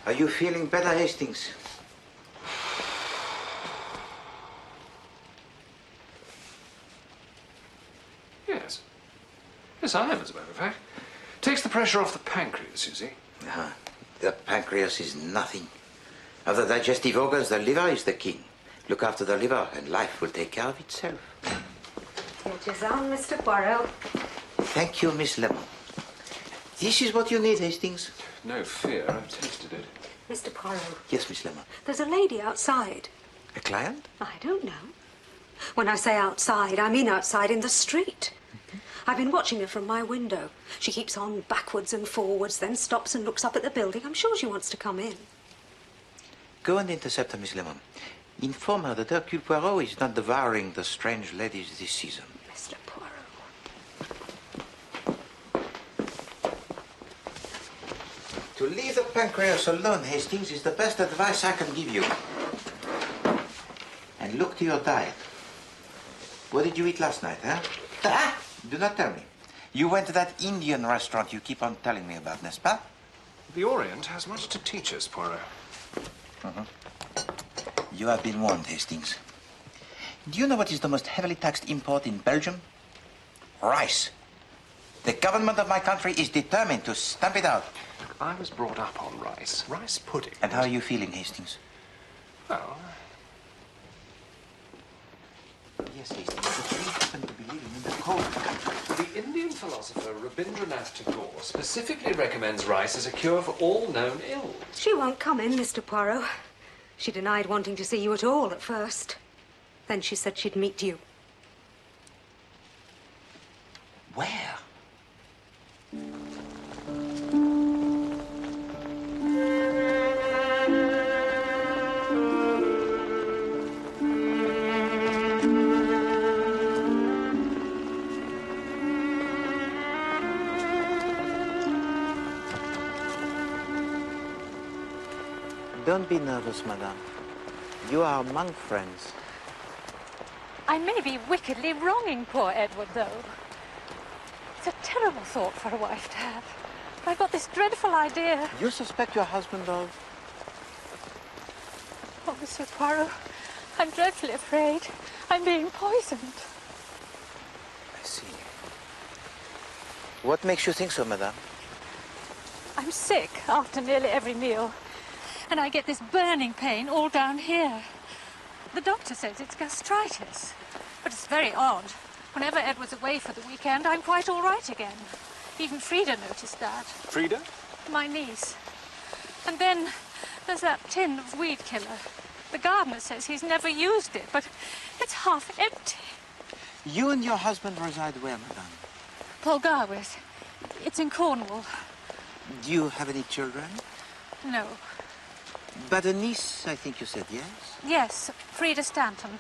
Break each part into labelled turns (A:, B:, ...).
A: Are you feeling better, Hastings?
B: Yes. Yes, I am, as a matter of fact. Takes the pressure off the pancreas, you see.
A: The pancreas is nothing. Of the digestive organs, the liver is the king. Look after the liver, and life will take care of itself.
C: It is on, Mr. Poirot.
A: Thank you, Miss Lemon. This is what you need, Hastings.
B: No fear, I've tasted it.
C: Mr. Poirot.
A: Yes, Miss Lemon.
C: There's a lady outside.
A: A client?
C: I don't know. When I say outside, I mean outside in the street. I've been watching her from my window. She keeps on backwards and forwards, then stops and looks up at the building. I'm sure she wants to come in.
A: Go and intercept her, Miss Lemon. Inform her that Ηρακλή Πουαρό is not devouring the strange ladies this season.
C: Mr. Poirot.
A: To leave the pancreas alone, Hastings, is the best advice I can give you. And look to your diet. What did you eat last night, huh? Do not tell me. You went to that Indian restaurant you keep on telling me about, n'est-ce pas?
B: The Orient has much to teach us, Poirot.
A: You have been warned, Hastings. Do you know what is the most heavily taxed import in Belgium? Rice. The government of my country is determined to stamp it out.
B: Look, I was brought up on rice. Rice pudding.
A: And how are you feeling, Hastings?
B: Well...
A: Yes, Hastings, but we happen to be living in the cold country.
B: The Indian philosopher Rabindranath Tagore specifically recommends rice as a cure for all known ills.
C: She won't come in, Mr. Poirot. She denied wanting to see you at all at first. Then she said she'd meet you.
A: Where? Don't be nervous, madame. You are among friends.
D: I may be wickedly wronging poor Edward, though. It's a terrible thought for a wife to have. But I've got this dreadful idea.
A: You suspect your husband of...
D: Oh, Monsieur Poirot, I'm dreadfully afraid. I'm being poisoned.
A: I see. What makes you think so, madame?
D: I'm sick after nearly every meal. And I get this burning pain all down here. The doctor says it's gastritis. But it's very odd. Whenever Edward's away for the weekend, I'm quite all right again. Even Frida noticed that.
B: Frida?
D: My niece. And then there's that tin of weed killer. The gardener says he's never used it, but it's half empty.
A: You and your husband reside where, madame?
D: Polgarwith. It's in Cornwall.
A: Do you have any children?
D: No.
A: But a niece, I think you said, yes?
D: Yes, Frida Stanton.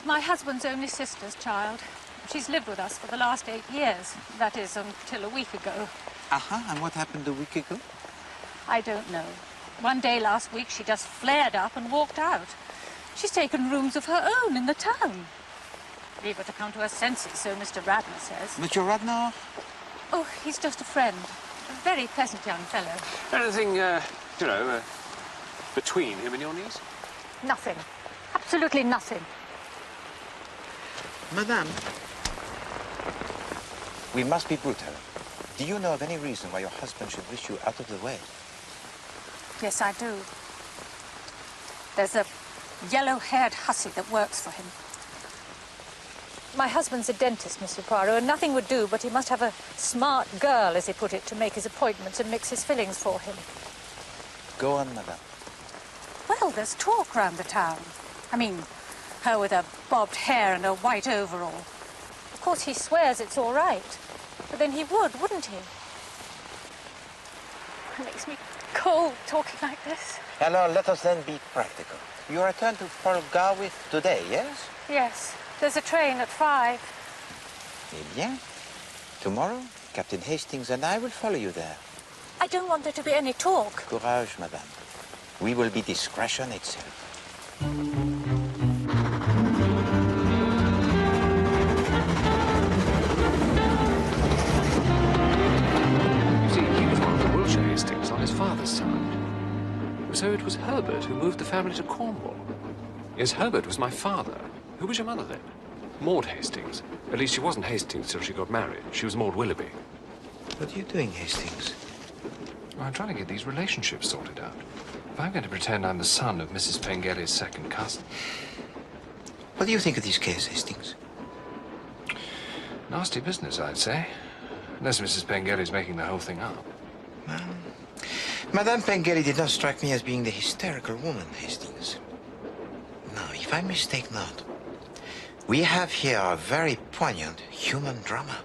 D: My husband's only sister's child. She's lived with us for the last 8 years. That is, until a week ago.
A: And what happened a week ago?
D: I don't know. One day last week, she just flared up and walked out. She's taken rooms of her own in the town. Leave her to come to her senses, so Mr. Radnor says.
A: Mr. Radnor?
D: Oh, he's just a friend. A very pleasant young fellow.
B: Anything, between him and your niece?
D: Nothing. Absolutely nothing.
A: Madame, we must be brutal. Do you know of any reason why your husband should wish you out of the way?
D: Yes, I do. There's a yellow-haired hussy that works for him. My husband's a dentist, Monsieur Poirot, and nothing would do, but he must have a smart girl, as he put it, to make his appointments and mix his fillings for him.
A: Go on, madame.
D: Well, there's talk round the town. I mean, her with a bobbed hair and a white overall. Of course, he swears it's all right. But then he would, wouldn't he? It makes me cold talking like this.
A: Alors, let us then be practical. You return to Polgarwith today, yes?
D: Yes. There's a train at 5.
A: Eh bien, tomorrow, Captain Hastings and I will follow you there.
D: I don't want there to be any talk.
A: Courage, madame. We will be discretion itself.
B: You see, he was one of the Wiltshire Hastings on his father's side. So it was Herbert who moved the family to Cornwall. Yes, Herbert was my father. Who was your mother then? Maud Hastings. At least she wasn't Hastings till she got married. She was Maud Willoughby.
A: What are you doing, Hastings?
B: Well, I'm trying to get these relationships sorted out. If I'm going to pretend I'm the son of Mrs. Pengeli's second cousin.
A: What do you think of this case, Hastings?
B: Nasty business, I'd say. Unless Mrs. Pengeli's making the whole thing up.
A: Madame Pengeli did not strike me as being the hysterical woman, Hastings. No, if I mistake not, we have here a very poignant human drama.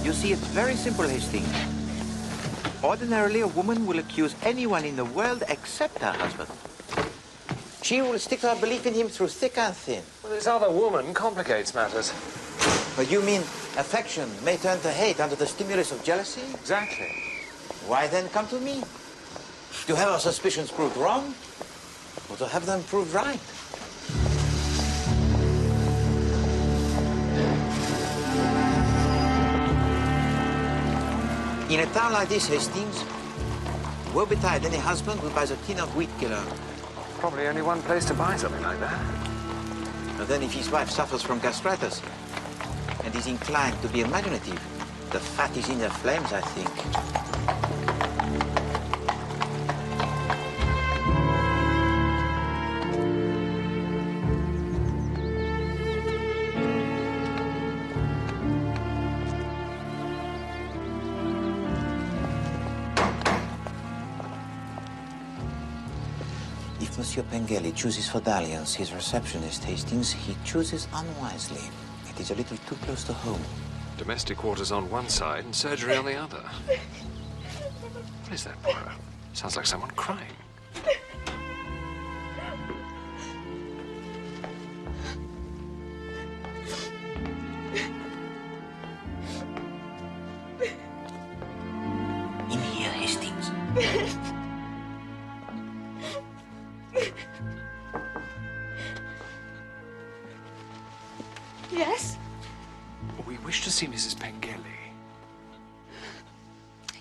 A: You see, it's very simple, Hastings. Ordinarily, a woman will accuse anyone in the world except her husband. She will stick to her belief in him through thick and thin.
B: Well, this other woman complicates matters.
A: But you mean affection may turn to hate under the stimulus of jealousy?
B: Exactly.
A: Why then come to me? To have our suspicions proved wrong, or to have them proved right? In a town like this, Hastings, woe betide any husband who buys a tin of wheat killer.
B: Probably only one place to buy something like that.
A: And then if his wife suffers from gastritis and is inclined to be imaginative, the fat is in her flames, I think. If Monsieur Pengeli chooses for dalliance his receptionist, Hastings, he chooses unwisely. It is a little too close to home.
B: Domestic quarters on one side and surgery on the other. What is that, Poirot? Sounds like someone crying.
A: In here, Hastings.
E: Yes?
B: We wish to see Mrs. Pengeli.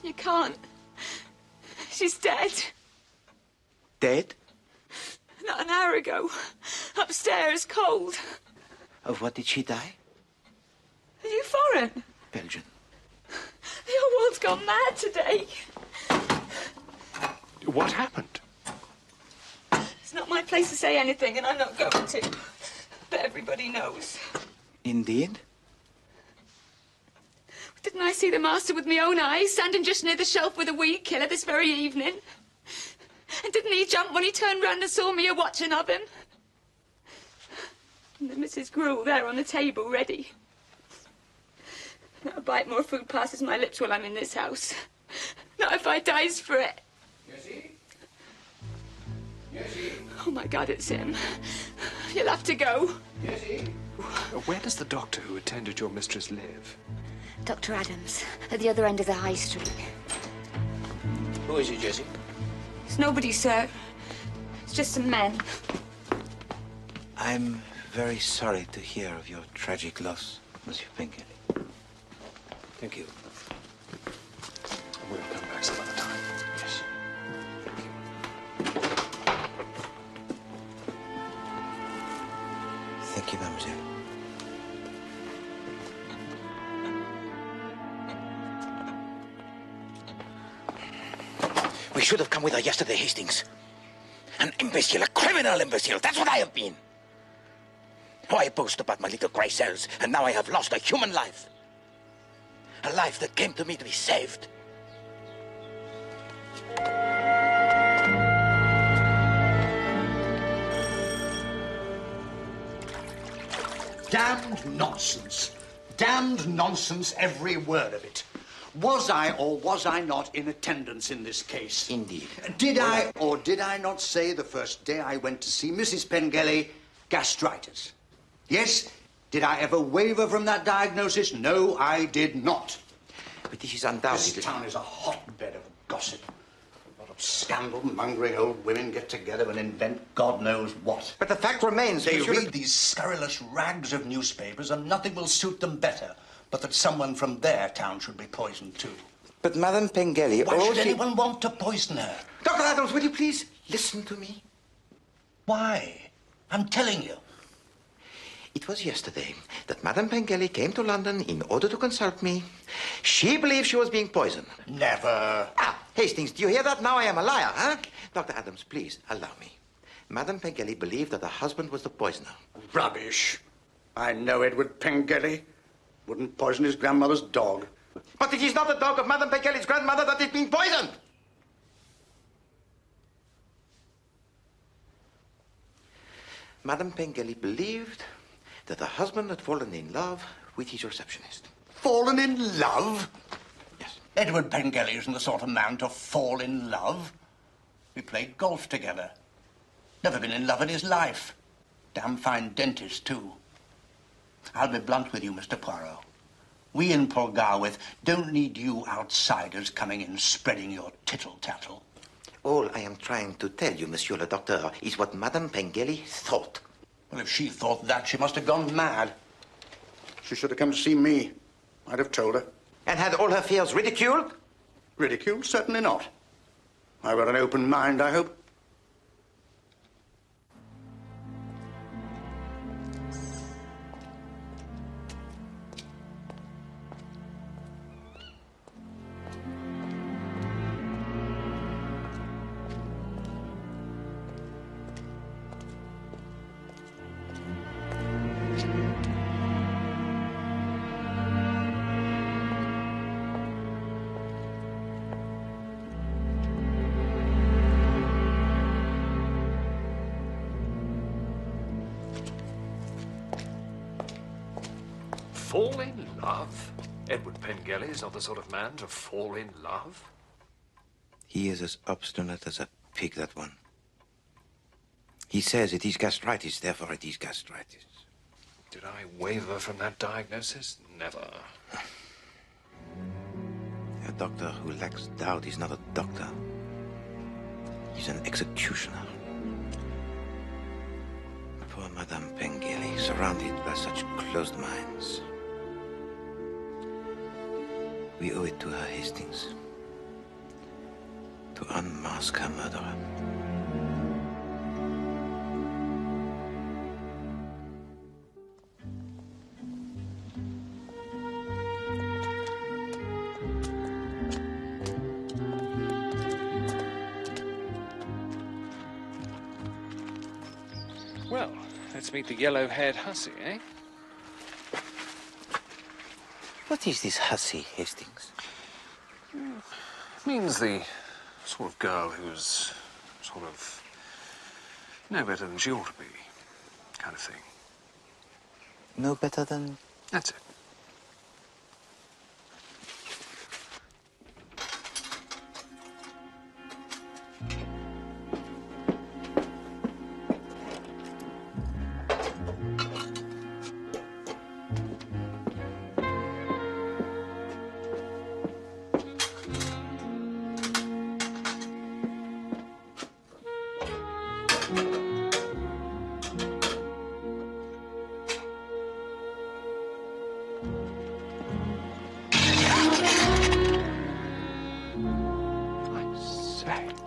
E: You can't. She's dead.
A: Dead?
E: Not an hour ago. Upstairs, cold.
A: Of what did she die?
E: Are you foreign?
A: Belgian.
E: The whole world's gone mad today.
B: What happened?
E: It's not my place to say anything, and I'm not going to. But everybody knows.
A: Indeed?
E: Didn't I see the master with my own eyes, standing just near the shelf with a weed killer this very evening? And didn't he jump when he turned round and saw me a-watching of him? And the Mrs. Gruel there on the table, ready. Not a bite more food passes my lips while I'm in this house. Not if I dies for it.
B: Jessie? Jessie?
E: Oh, my God, it's him. You'll have to go.
B: Jessie? Where does the doctor who attended your mistress live?
F: Dr. Adams, at the other end of the high street.
A: Who is he, Jessie?
E: It's nobody, sir. It's just some men.
A: I'm very sorry to hear of your tragic loss, Monsieur Pengeli. Thank you.
B: We'll come back some other time. Yes.
A: Thank you, mademoiselle. We should have come with her yesterday, Hastings. An imbecile, a criminal imbecile. That's what I have been. Oh, I boast about my little grey cells, and now I have lost a human life. A life that came to me to be saved.
G: Damned nonsense. Damned nonsense, every word of it. Was I or was I not in attendance in this case?
A: Indeed.
G: Did I or did I not say the first day I went to see Mrs. Pengeli, gastritis? Yes? Did I ever waver from that diagnosis? No, I did not.
H: But this is undoubtedly...
G: This town is a hotbed of gossip. A lot of scandal-mongering old women get together and invent God knows what.
H: But the fact remains...
G: They read these scurrilous rags of newspapers and nothing will suit them better but that someone from their town should be poisoned too.
H: But Madame Pengeli...
G: Why should anyone want to poison her?
H: Dr. Adams, will you please listen to me?
G: Why? I'm telling you.
H: It was yesterday that Madame Pengeli came to London in order to consult me. She believed she was being poisoned.
G: Never.
H: Ah, Hastings, do you hear that? Now I am a liar, huh? Dr. Adams, please, allow me. Madame Pengeli believed that her husband was the poisoner.
G: Rubbish. I know Edward Pengeli. Wouldn't poison his grandmother's dog.
H: But it is not the dog of Madame Pengeli's grandmother that is being poisoned! Madame Pengeli believed that her husband had fallen in love with his receptionist.
G: Fallen in love?
H: Yes.
G: Edward Pengeli isn't the sort of man to fall in love. We played golf together. Never been in love in his life. Damn fine dentist, too. I'll be blunt with you, Mr. Poirot. We in Polgarwith don't need you outsiders coming in spreading your tittle-tattle.
H: All I am trying to tell you, Monsieur le Docteur, is what Madame Pengeli thought.
G: Well, if she thought that, she must have gone mad. She should have come to see me. I'd have told her.
H: And had all her fears ridiculed?
G: Ridiculed? Certainly not. I've got an open mind, I hope.
B: Fall in love? Edward Pengeli is not the sort of man to fall in love.
H: He is as obstinate as a pig, that one. He says it is gastritis, therefore it is gastritis.
B: Did I waver from that diagnosis? Never.
H: A doctor who lacks doubt is not a doctor. He's an executioner. Poor Madame Pengeli, surrounded by such closed minds. We owe it to her, Hastings, to unmask her murderer.
B: Well, let's meet the yellow-haired hussy, eh?
H: What is this hussy, Hastings?
B: Means the sort of girl who's sort of no better than she ought to be, kind of thing.
H: No better than...
B: That's it.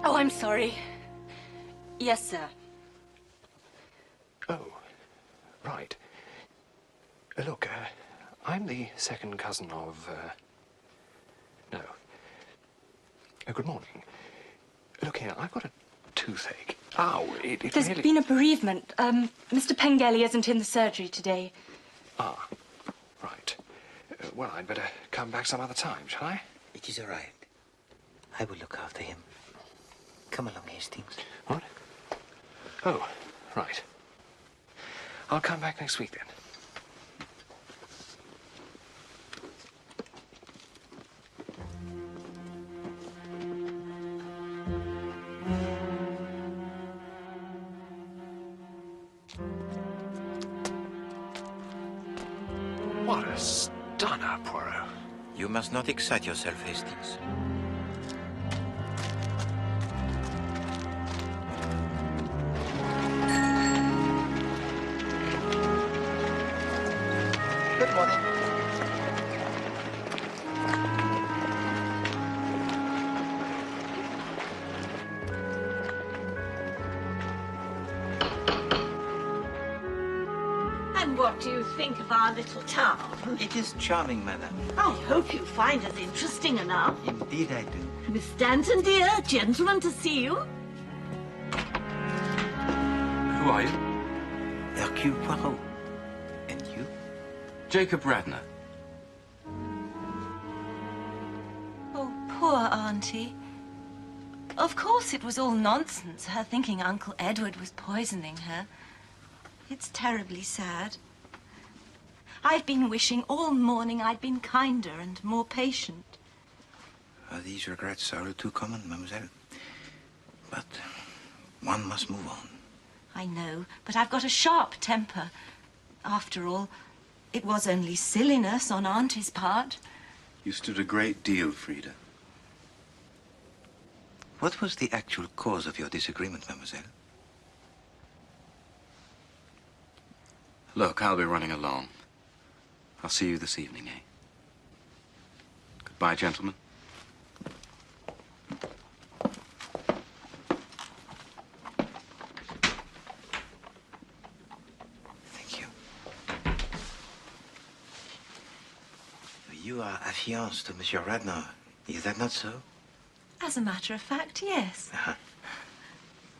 E: Oh, I'm sorry. Yes, sir.
B: Oh, right. Look, I'm the second cousin of, no. Good morning. Look here, I've got a toothache. Ow, it
E: There's
B: really...
E: been a bereavement. Mr. Pengeli isn't in the surgery today.
B: Ah, right. Well, I'd better come back some other time, shall I?
H: It is all right. I will look after him. Come along, Hastings.
B: What? Oh, right. I'll come back next week, then. What a stunner, Poirot.
H: You must not excite yourself, Hastings.
G: Good morning.
I: And what do you think of our little town?
H: It is charming, madam.
I: I hope you find us interesting enough.
H: Indeed I do.
I: Miss Stanton, dear, gentlemen to see you.
B: Who are you?
H: Ηρακλή Πουαρό. And you?
B: Jacob Radnor.
J: Oh, poor Auntie. Of course it was all nonsense, her thinking Uncle Edward was poisoning her. It's terribly sad. I've been wishing all morning I'd been kinder and more patient.
H: These regrets are too common, mademoiselle. But one must move on.
J: I know, but I've got a sharp temper. After all, it was only silliness on Auntie's part.
K: You stood a great deal, Frida.
H: What was the actual cause of your disagreement, mademoiselle?
K: Look, I'll be running along. I'll see you this evening, eh? Goodbye, gentlemen.
H: Thank you. You are affianced to Monsieur Radnor. Is that not so?
J: As a matter of fact, yes.
H: Uh-huh.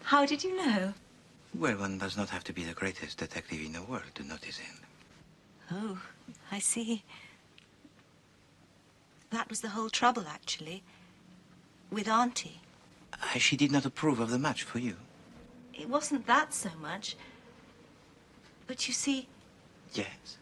J: How did you know?
H: Well, one does not have to be the greatest detective in the world to notice it.
J: Oh, I see. That was the whole trouble, actually. With Auntie.
H: She did not approve of the match for you.
J: It wasn't that so much. But you see...
H: Yes.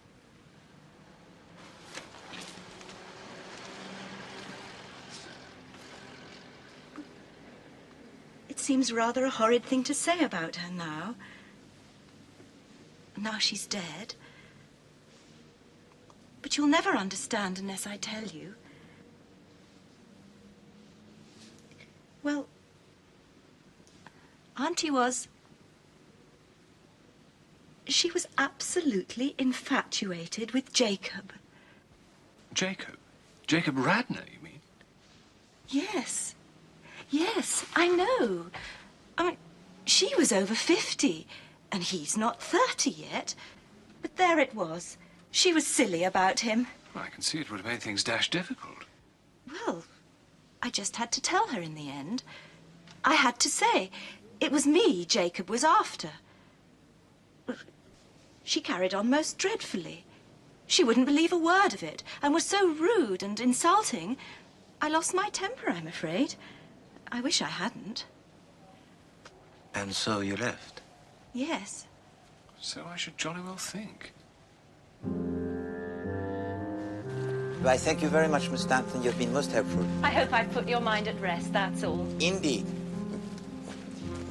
J: It seems rather a horrid thing to say about her now. Now she's dead. But you'll never understand unless I tell you. Well, Auntie was... She was absolutely infatuated with Jacob.
B: Jacob? Jacob Radnor, you mean?
J: Yes. Yes, I know. I mean, she was over 50, and he's not 30 yet. But there it was. She was silly about him.
B: Well, I can see it would have made things dash difficult.
J: Well, I just had to tell her in the end. I had to say it was me Jacob was after. She carried on most dreadfully. She wouldn't believe a word of it, and was so rude and insulting, I lost my temper, I'm afraid. I wish I hadn't.
H: And so you left?
J: Yes.
B: So I should jolly well think.
H: Why, thank you very much, Miss Stanton. You've been most helpful.
J: I hope I've put your mind at rest, that's all.
H: Indeed.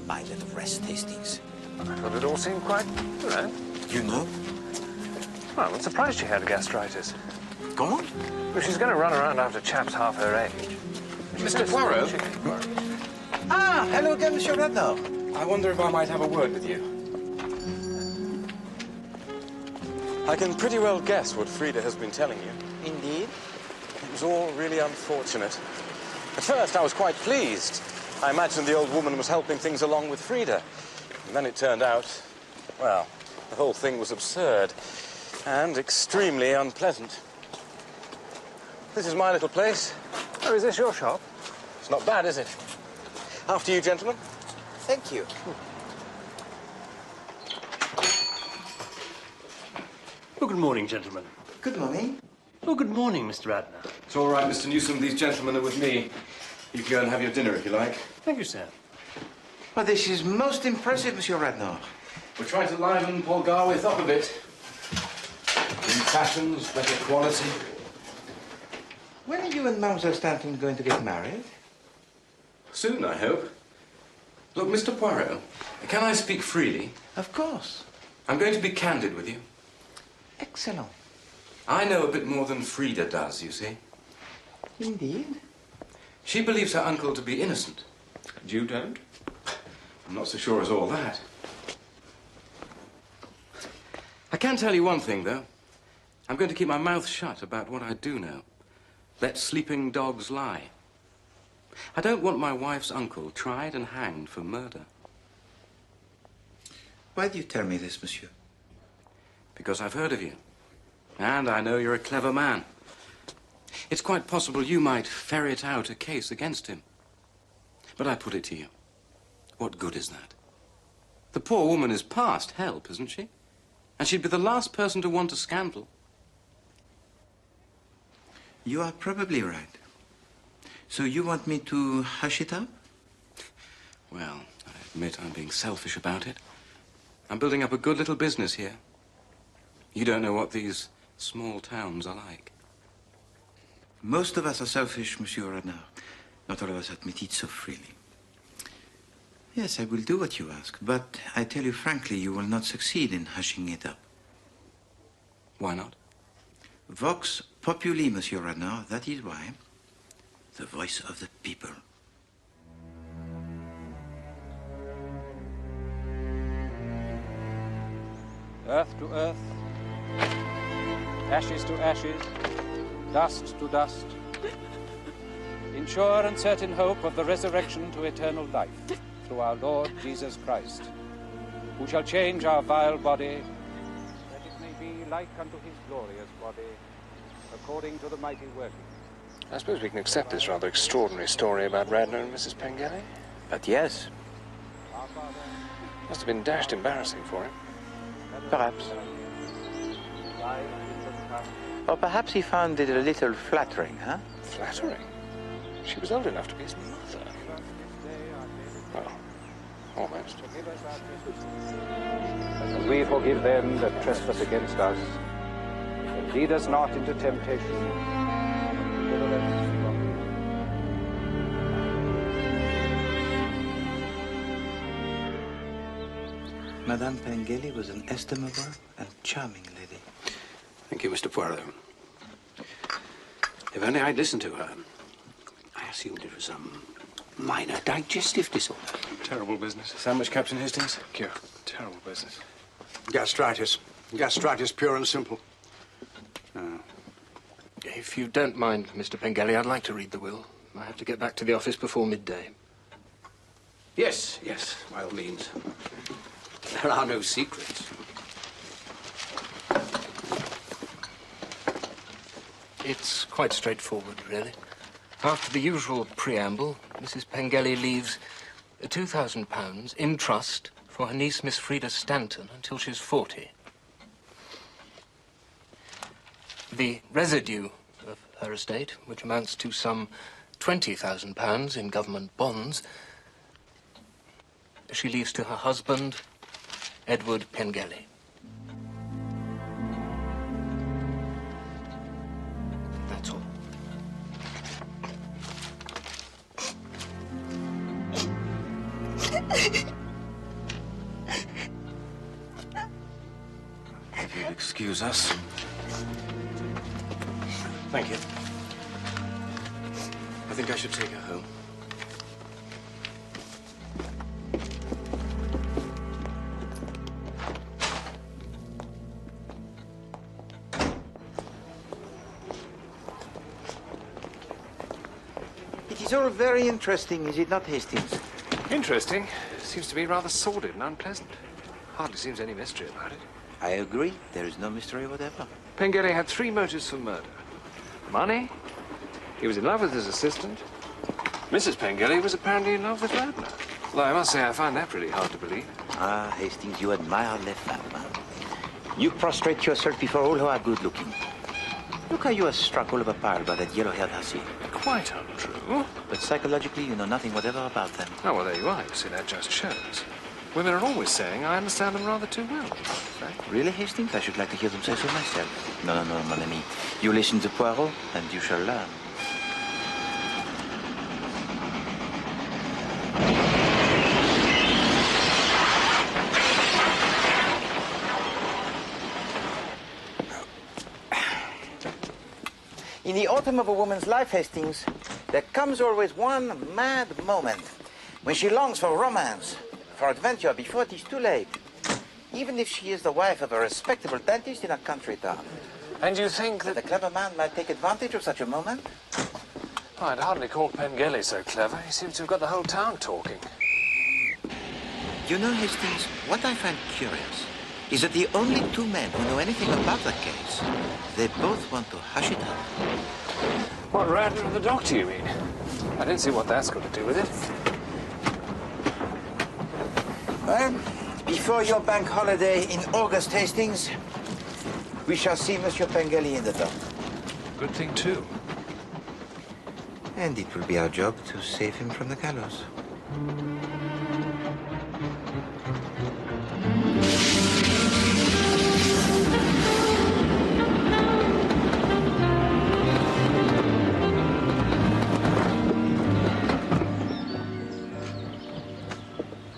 H: Mind at rest, Hastings.
B: I thought it all seemed quite, you know.
H: You know?
B: Well, I'm surprised she had gastritis.
H: Go on.
B: Well, she's going to run around after chaps half her age.
K: Mr. Poirot?
H: Ah, hello again, Monsieur Radnor.
K: I wonder if I might have a word with you. I can pretty well guess what Frida has been telling you.
H: Indeed.
K: It was all really unfortunate. At first, I was quite pleased. I imagined the old woman was helping things along with Frida. And then it turned out, well, the whole thing was absurd and extremely unpleasant. This is my little place.
B: Oh, is this your shop?
K: It's not bad, is it? After you, gentlemen.
H: Thank you.
L: Oh, good morning, gentlemen.
H: Good morning.
L: Oh, good morning, Mr. Radnor.
K: It's all right, Mr. Newsom. These gentlemen are with me. You can go and have your dinner if you like.
L: Thank you, sir.
H: Well, this is most impressive, Monsieur Radnor.
K: We're trying to liven Paul Garwith up a bit. New fashions, better quality.
H: When are you and Mademoiselle Stanton going to get married?
K: Soon, I hope. Look, Mr. Poirot, can I speak freely?
H: Of course.
K: I'm going to be candid with you.
H: Excellent.
K: I know a bit more than Frida does, you see.
H: Indeed.
K: She believes her uncle to be innocent.
B: And you don't?
K: I'm not so sure as all that. I can tell you one thing, though. I'm going to keep my mouth shut about what I do know. Let sleeping dogs lie. I don't want my wife's uncle tried and hanged for murder.
H: Why do you tell me this, monsieur?
K: Because I've heard of you. And I know you're a clever man. It's quite possible you might ferret out a case against him. But I put it to you. What good is that? The poor woman is past help, isn't she? And she'd be the last person to want a scandal.
H: You are probably right. So you want me to hush it up?
K: Well, I admit I'm being selfish about it. I'm building up a good little business here. You don't know what these small towns are like.
H: Most of us are selfish, Monsieur Renard. Not all of us admit it so freely. Yes, I will do what you ask, but I tell you frankly, you will not succeed in hushing it up.
K: Why not?
H: Vox populi, Monsieur Renard, that is why. The voice of the people.
M: Earth to earth, ashes to ashes, dust to dust, in sure and certain hope of the resurrection to eternal life through our Lord Jesus Christ, who shall change our vile body, that it may be like unto his glorious body, according to the mighty working.
B: I suppose we can accept this rather extraordinary story about Radnor and Mrs. Pengeli.
H: But yes.
B: Must have been dashed embarrassing for him.
H: Perhaps. Or perhaps he found it a little flattering, huh?
B: Flattering? She was old enough to be his mother. Well, almost.
M: And we forgive them that trespass against us, and lead us not into temptation.
H: Madame Pengeli was an estimable and charming lady.
B: Thank you, Mr. Poirot. If only I'd listened to her. I assumed it was some minor digestive disorder.
K: Terrible business. Sandwich, Captain Hastings?
B: Cure. Terrible business.
N: Gastritis. Gastritis, pure and simple.
B: If you don't mind, Mr. Pengeli, I'd like to read the will. I have to get back to the office before midday. Yes, yes, by all means. There are no secrets. It's quite straightforward, really. After the usual preamble, Mrs. Pengeli leaves £2,000 in trust for her niece, Miss Frida Stanton, until she's 40. The residue of her estate, which amounts to some £20,000 in government bonds, she leaves to her husband, Edward Pengeli. That's all.
K: If you'll excuse us. Thank you. I think I should take her home.
H: It is all very interesting, is it not, Hastings?
B: Interesting. Seems to be rather sordid and unpleasant. Hardly seems any mystery about it.
H: I agree. There is no mystery whatever.
B: Pengeli had 3 motives for murder. Money, he was in love with his assistant. Mrs. Pengeli was apparently in love with Radnor. Although I must say I find that pretty hard to believe.
H: Ah, Hastings, you admire les femmes. You prostrate yourself before all who are good-looking. Look how you are struck all of a pile by that yellow-haired hussy.
B: Quite untrue.
H: But psychologically, you know nothing whatever about them.
B: Oh, well, there you are. You see, that just shows. Women are always saying I understand them rather too well.
H: Really, Hastings? I should like to hear them say so myself. No, mon ami. You listen to Poirot, and you shall learn. In the autumn of a woman's life, Hastings, there comes always one mad moment when she longs for romance, for adventure before it is too late, even if she is the wife of a respectable dentist in a country town.
K: And you think that...
H: A clever man might take advantage of such a moment?
K: I'd hardly call Pengeli so clever. He seems to have got the whole town talking.
H: You know, Hastings, what I find curious is that the only two men who know anything about the case, they both want to hush it up.
K: What, Radner and the doctor, you mean? I don't see what that's got to do with it.
H: Well, before your bank holiday in August, Hastings, we shall see Monsieur Pengeli in the dock.
K: Good thing, too.
H: And it will be our job to save him from the gallows.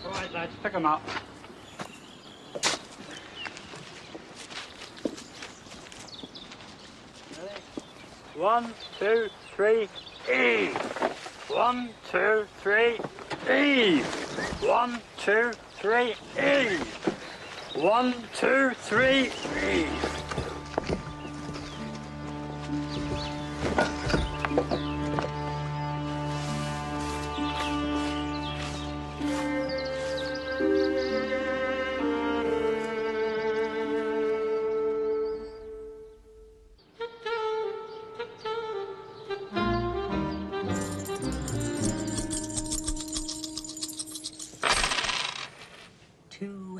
O: All right, lads, pick them up. One, two, three, E. 1, 2, 3, E. 1, 2, 3, E. 1, 2, 3, E.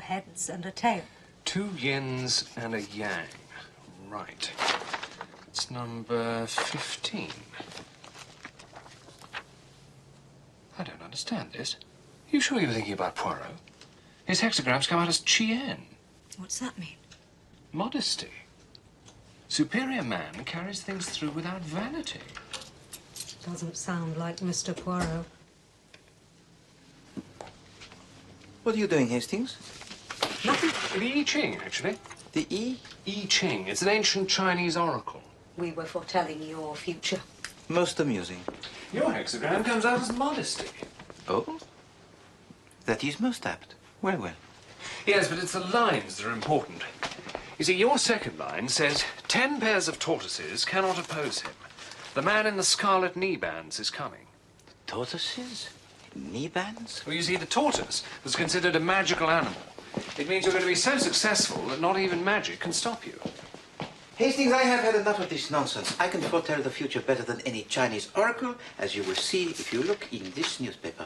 C: Heads and a tail.
B: 2 yins and a yang. Right. It's number 15. I don't understand this. You sure you were thinking about Poirot? His hexagrams come out as chien.
C: What's that mean?
B: Modesty. Superior man carries things through without vanity.
C: Doesn't sound like Mr. Poirot.
H: What are you doing, Hastings?
B: Nothing. The I Ching, actually.
H: The
B: I Ching. It's an ancient Chinese oracle.
C: We were foretelling your future.
H: Most amusing.
B: Your hexagram comes out as modesty.
H: Oh? That is most apt. Well, well.
B: Yes, but it's the lines that are important. You see, your second line says, 10 pairs of tortoises cannot oppose him. The man in the scarlet knee bands is coming.
H: Tortoises? Knee bands?
B: Well, you see, the tortoise was considered a magical animal. It means you're going to be so successful that not even magic can stop you.
H: Hastings, I have had enough of this nonsense. I can foretell the future better than any Chinese oracle, as you will see if you look in this newspaper.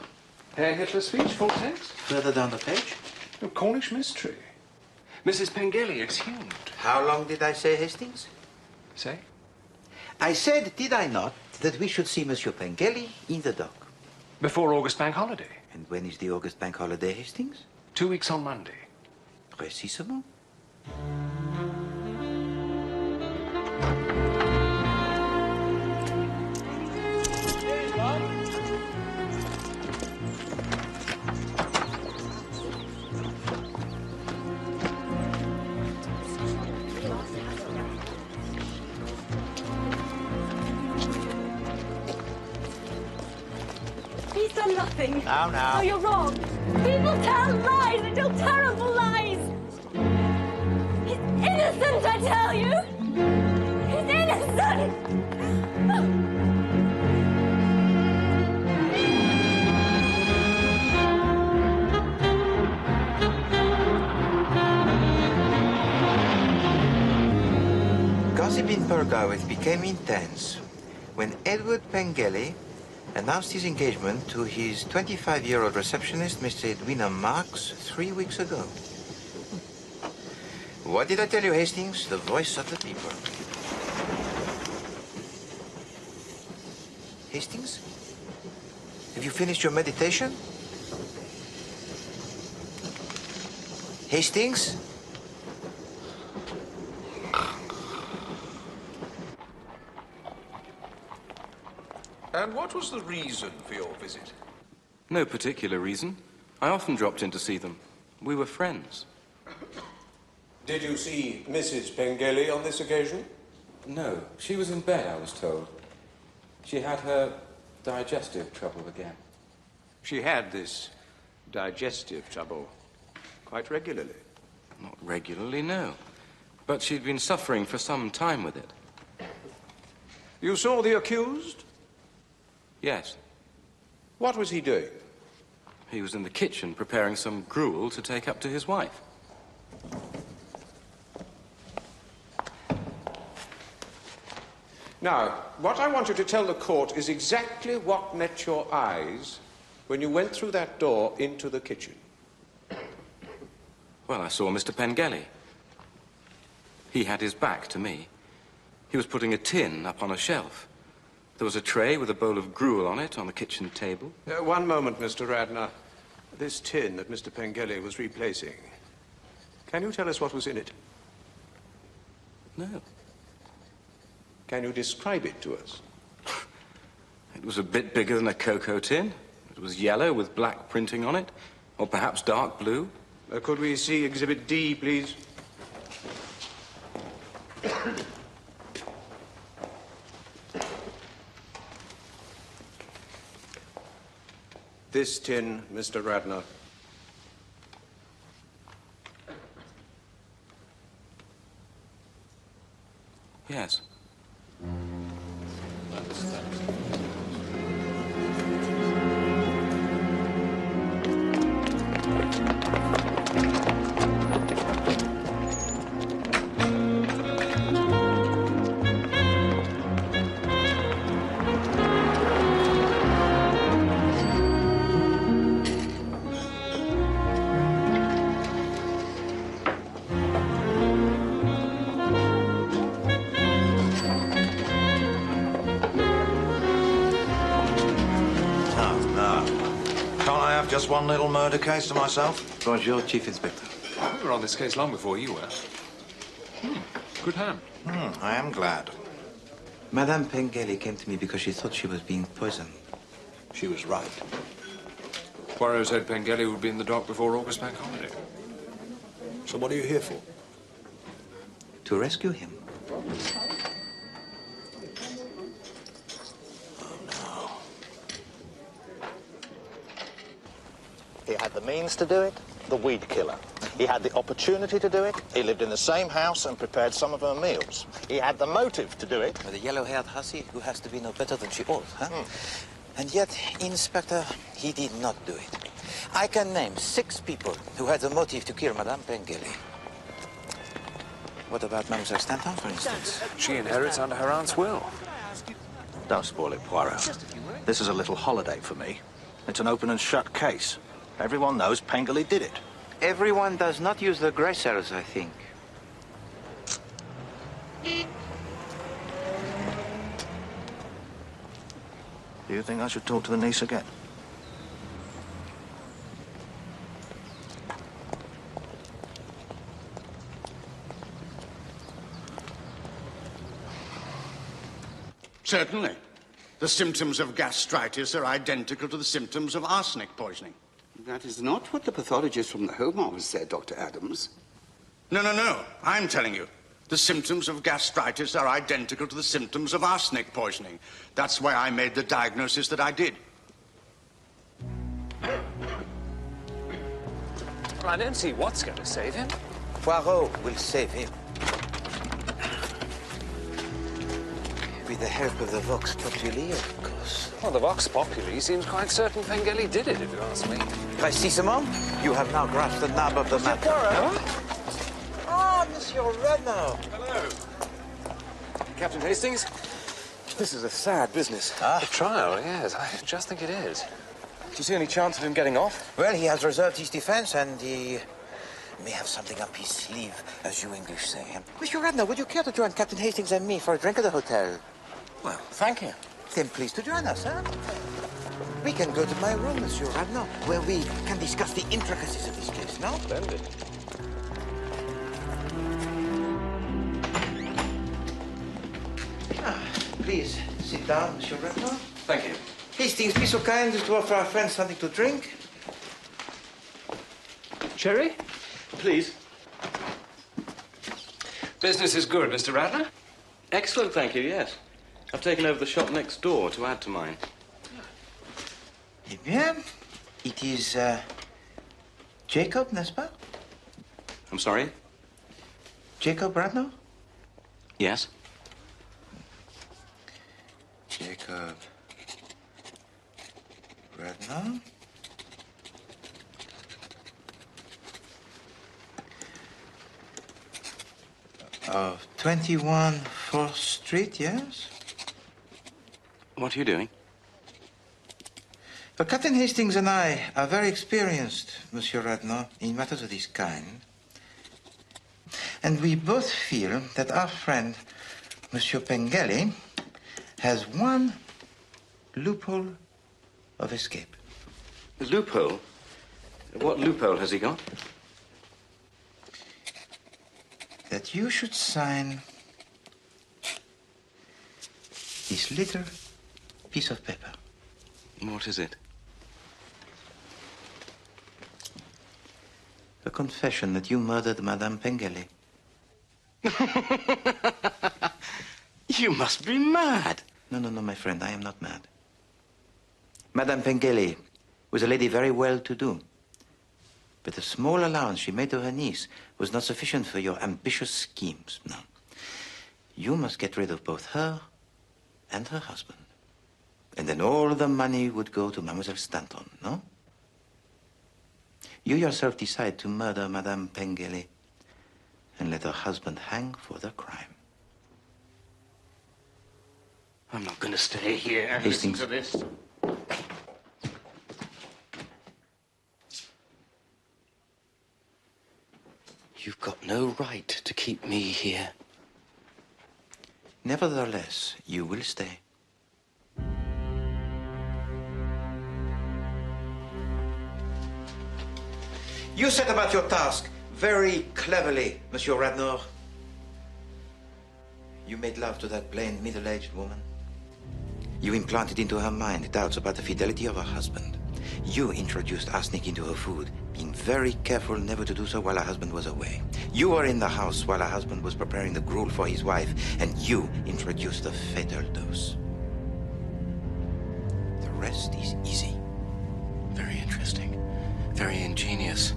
B: Herr Hitler's speech, full text?
H: Further down the page.
B: A Cornish mystery. Mrs. Pengeli exhumed.
H: How long did I say, Hastings?
B: Say?
H: I said, did I not, that we should see Monsieur Pengeli in the dock.
B: Before August Bank Holiday.
H: And when is the August Bank Holiday, Hastings?
B: 2 weeks on Monday.
H: Précisément.
I: He's done nothing.
H: Now.
I: Oh, you're wrong. People tell lies. They tell terrible lies. He's innocent, I tell you. He's innocent.
H: Gossip in Purgawick became intense when Edward Pengeli announced his engagement to his 25-year-old receptionist, Miss Edwina Marks, 3 weeks ago. What did I tell you, Hastings? The voice of the people. Hastings? Have you finished your meditation? Hastings?
P: And what was the reason for your visit?
Q: No particular reason. I often dropped in to see them. We were friends.
P: Did you see Mrs. Pengeli on this occasion?
Q: No, she was in bed, I was told. She had her digestive trouble again.
N: She had this digestive trouble quite regularly?
Q: Not regularly, no. But she'd been suffering for some time with it.
N: You saw the accused?
Q: Yes.
N: What was he doing?
Q: He was in the kitchen preparing some gruel to take up to his wife.
N: Now, what I want you to tell the court is exactly what met your eyes when you went through that door into the kitchen.
Q: Well, I saw Mr. Pengeli. He had his back to me. He was putting a tin up on a shelf. There was a tray with a bowl of gruel on it on the kitchen table.
N: One moment, Mr. Radnor. This tin that Mr. Pengeli was replacing, can you tell us what was in it?
Q: No.
N: Can you describe it to us?
Q: It was a bit bigger than a cocoa tin. It was yellow with black printing on it, or perhaps dark blue.
N: Could we see Exhibit D, please? This tin, Mr. Radnor.
Q: Yes.
R: Just one little murder case to myself?
H: Bonjour, Chief Inspector.
P: We were on this case long before you were. Good hand.
R: I am glad.
H: Madame Pengeli came to me because she thought she was being poisoned.
R: She was right.
P: Poirot said Pengeli would be in the dock before August Bank holiday.
R: So what are you here for?
H: To rescue him.
R: He had the means to do it, the weed killer. He had the opportunity to do it. He lived in the same house and prepared some of her meals. He had the motive to do it.
H: With a yellow-haired hussy who has to be no better than she ought, huh? And yet, Inspector, he did not do it. I can name 6 people who had the motive to kill Madame Pengeli. What about Mademoiselle Stanton, for instance?
P: She inherits under her aunt's will.
R: Don't spoil it, Poirot. This is a little holiday for me. It's an open and shut case. Everyone knows Pengeli did it.
H: Everyone does not use the grey cells, I think.
R: Do you think I should talk to the niece again?
G: Certainly. The symptoms of gastritis are identical to the symptoms of arsenic poisoning.
S: That is not what the pathologist from the Home Office said, Dr. Adams.
G: No. I'm telling you. The symptoms of gastritis are identical to the symptoms of arsenic poisoning. That's why I made the diagnosis that I did.
M: I don't see what's going to save him.
H: Poirot will save him. With the help of the Vox Populi, of course.
M: Well, the Vox Populi seems quite certain Pengeli did it, if you ask me.
H: Précisément, you have now grasped the nub of the matter. Ah, Monsieur Radnor.
K: Hello. Captain Hastings, this is a sad business.
H: Ah?
K: The trial, yes. I just think it is. Do you see any chance of him getting off?
H: Well, he has reserved his defense, and he may have something up his sleeve, as you English say. Monsieur Radnor, would you care to join Captain Hastings and me for a drink at the hotel?
K: Well, thank you.
H: Then please to join us, huh? We can go to my room, Monsieur Radnor, where we can discuss the intricacies of this case, no?
K: Splendid.
H: Please, sit down, Monsieur Radnor.
K: Thank you.
H: Hastings, be so kind as to offer our friends something to drink.
M: Sherry?
K: Please.
M: Business is good, Mr. Radnor.
Q: Excellent, thank you, yes. I've taken over the shop next door to add to mine.
H: Eh bien, it is Jacob, n'est-ce pas?
Q: I'm sorry?
H: Jacob Radnor?
Q: Yes.
H: Jacob Radnor? Of 21 4th Street, yes?
Q: What are you doing?
H: Well, Captain Hastings and I are very experienced, Monsieur Radnor, in matters of this kind. And we both feel that our friend, Monsieur Pengeli, has one loophole of escape.
Q: A loophole? What loophole has he got?
H: That you should sign this little piece of paper.
Q: What is it?
H: A confession that you murdered Madame Pengeli.
Q: You must be mad.
H: No, my friend, I am not mad. Madame Pengeli was a lady very well-to-do. But the small allowance she made to her niece was not sufficient for your ambitious schemes. No. You must get rid of both her and her husband. And then all the money would go to Mademoiselle Stanton, no? You yourself decide to murder Madame Pengeli and let her husband hang for the crime.
Q: I'm not going to stay here and
H: Hastings.
Q: listen to this. You've got no right to keep me here.
H: Nevertheless, you will stay. You set about your task very cleverly, Monsieur Radnor. You made love to that plain, middle-aged woman. You implanted into her mind doubts about the fidelity of her husband. You introduced arsenic into her food, being very careful never to do so while her husband was away. You were in the house while her husband was preparing the gruel for his wife, and you introduced the fatal dose. The rest is easy.
Q: Very interesting. Very ingenious.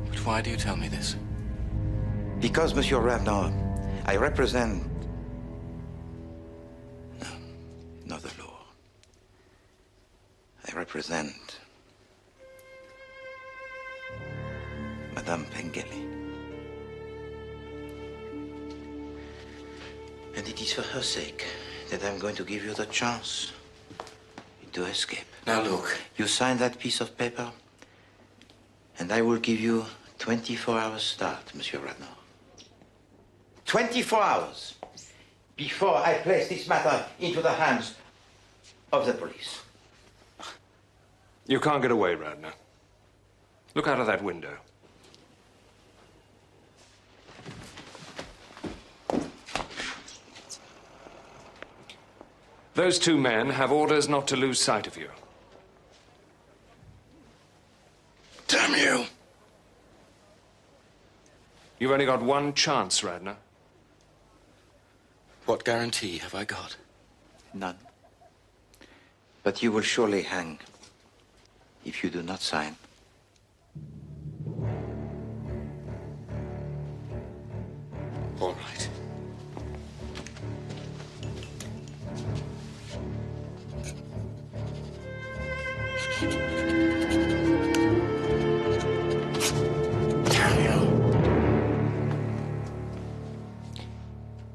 Q: But why do you tell me this?
H: Because, Monsieur Radnor, I represent... No, not the law. I represent... Madame Pengeli. And it is for her sake that I'm going to give you the chance to escape.
Q: Now look.
H: You sign that piece of paper, and I will give you 24 hours start, Monsieur Radnor. 24 hours before I place this matter into the hands of the police.
P: You can't get away, Radnor. Look out of that window. Those two men have orders not to lose sight of you.
Q: Damn you!
P: You've only got one chance, Radnor.
Q: What guarantee have I got?
H: None. But you will surely hang if you do not sign.
Q: All right.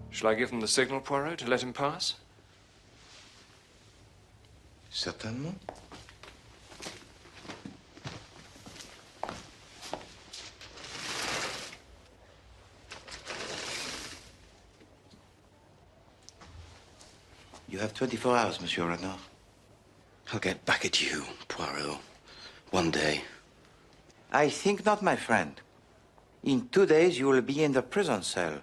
P: Shall I give them the signal, Poirot, to let him pass?
H: Certainement. You have 24 hours, Monsieur Radnor.
Q: I'll get back at you, Poirot. One day.
H: I think not, my friend. In 2 days, you will be in the prison cell.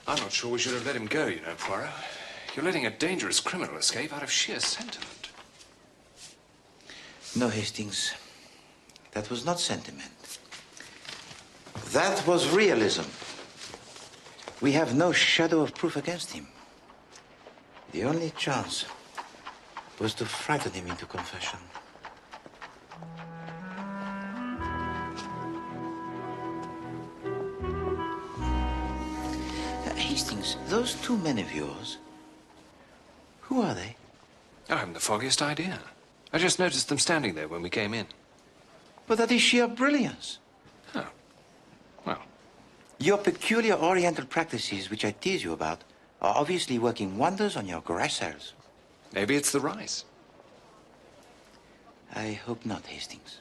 P: I'm not sure we should have let him go, you know, Poirot. You're letting a dangerous criminal escape out of sheer sentiment.
H: No, Hastings. That was not sentiment. That was realism. We have no shadow of proof against him. The only chance was to frighten him into confession. Hastings, those two men of yours, who are they?
P: I haven't the foggiest idea. I just noticed them standing there when we came in.
H: But that is sheer brilliance.
P: Oh. Well.
H: Your peculiar Oriental practices, which I tease you about, are obviously working wonders on your grass cells.
P: Maybe it's the rice.
H: I hope not, Hastings.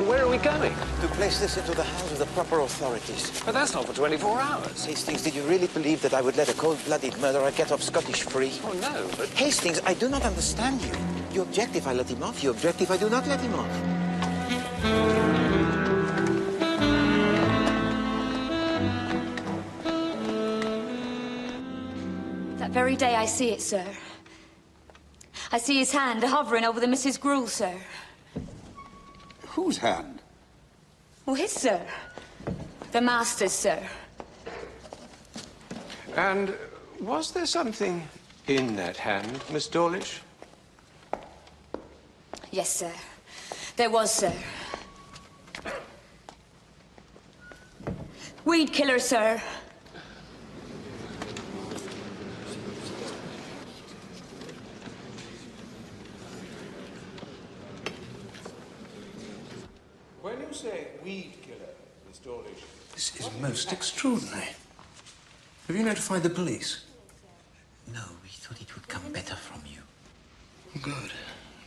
P: Where are we going?
H: To place this into the hands of the proper authorities.
P: But that's not for 24 hours.
H: Hastings, did you really believe that I would let a cold-blooded murderer get off Scottish-free?
P: Oh, no, but...
H: Hastings, I do not understand you. You object if I let him off. You object if I do not let him off.
E: That very day I see it, sir. I see his hand hovering over the Mrs. Gruel, sir.
S: Whose hand?
E: Well, his, sir. The master's, sir.
N: And was there something in that hand, Miss Dawlish?
E: Yes, sir. There was, sir. Weed killer, sir.
N: When you say weed killer, Miss Dawlish...
B: This is most extraordinary. Have you notified the police?
H: No, we thought it would come better from you.
B: Good.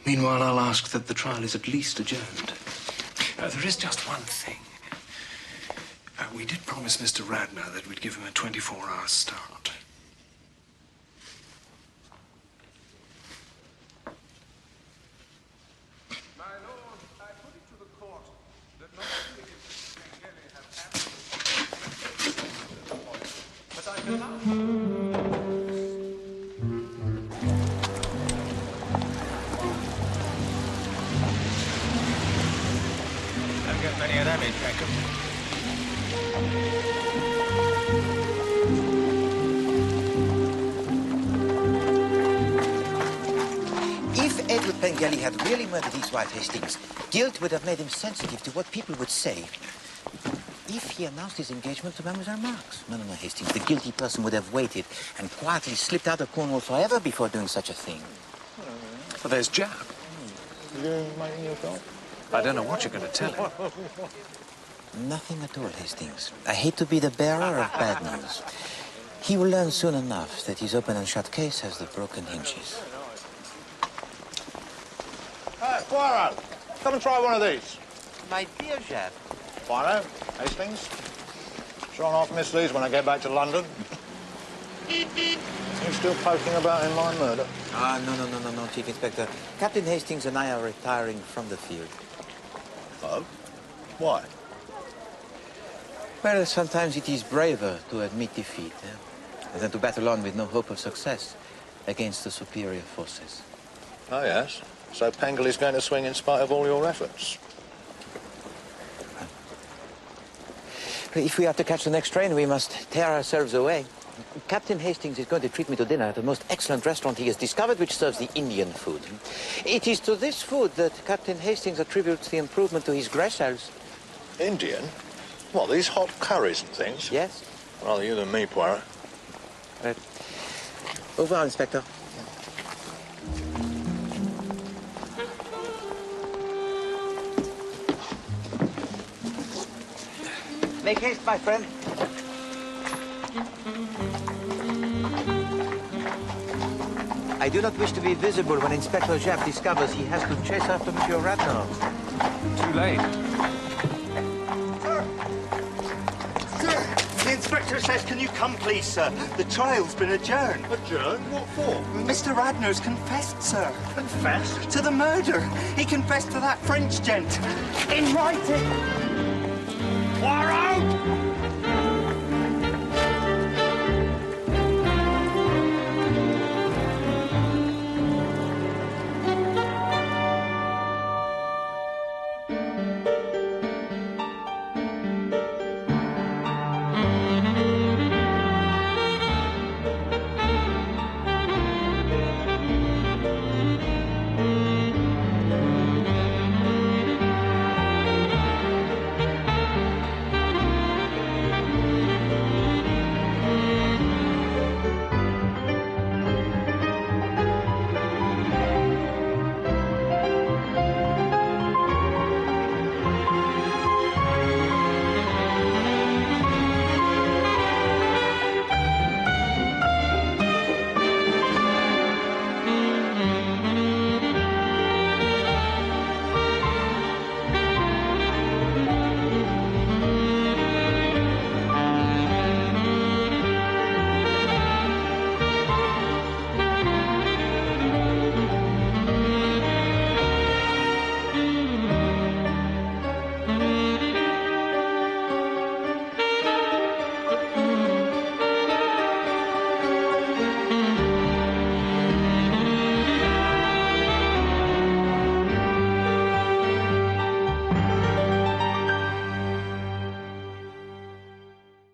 B: Meanwhile, I'll ask that the trial is at least adjourned. There is just one thing. We did promise Mr. Radner that we'd give him a 24-hour start.
N: My lord, I put it to the court that not only did Mr. Peγκέλι have absolute but I can now...
G: Don't get many of them in Peckham.
H: If Edward Pengeli had really murdered his wife, Hastings, guilt would have made him sensitive to what people would say if he announced his engagement to Mademoiselle Marx. No, Hastings. The guilty person would have waited and quietly slipped out of Cornwall forever before doing such a thing.
P: Well, there's Jap. I don't know what you're going to tell him.
H: Nothing at all, Hastings. I hate to be the bearer of bad news. He will learn soon enough that his open and shut case has the broken hinges.
R: Hey, Poirot, come and try one of these.
H: My dear Jap.
R: Poirot, Hastings. Try not to miss these when I get back to London. You're still poking about in my murder?
H: Ah, no, Chief Inspector. Captain Hastings and I are retiring from the field.
R: Oh? Why?
H: Well, sometimes it is braver to admit defeat than to battle on with no hope of success against the superior forces.
R: Oh, yes? So Pengeli's going to swing in spite of all your efforts?
H: If we are to catch the next train, we must tear ourselves away. Captain Hastings is going to treat me to dinner at the most excellent restaurant he has discovered, which serves the Indian food. It is to this food that Captain Hastings attributes the improvement to his grass cells.
R: Indian? What, these hot curries and things?
H: Yes.
R: Rather you than me, Poirot.
H: Au revoir, Inspector. Make haste, my friend. I do not wish to be visible when Inspector Japp discovers he has to chase after Monsieur Radner.
P: Too late.
T: Sir, the inspector says, can you come, please, sir? The trial's been adjourned.
R: Adjourned? What for?
T: Mr. Radner's confessed, sir.
R: Confessed?
T: To the murder. He confessed to that French gent. In writing. Poirot!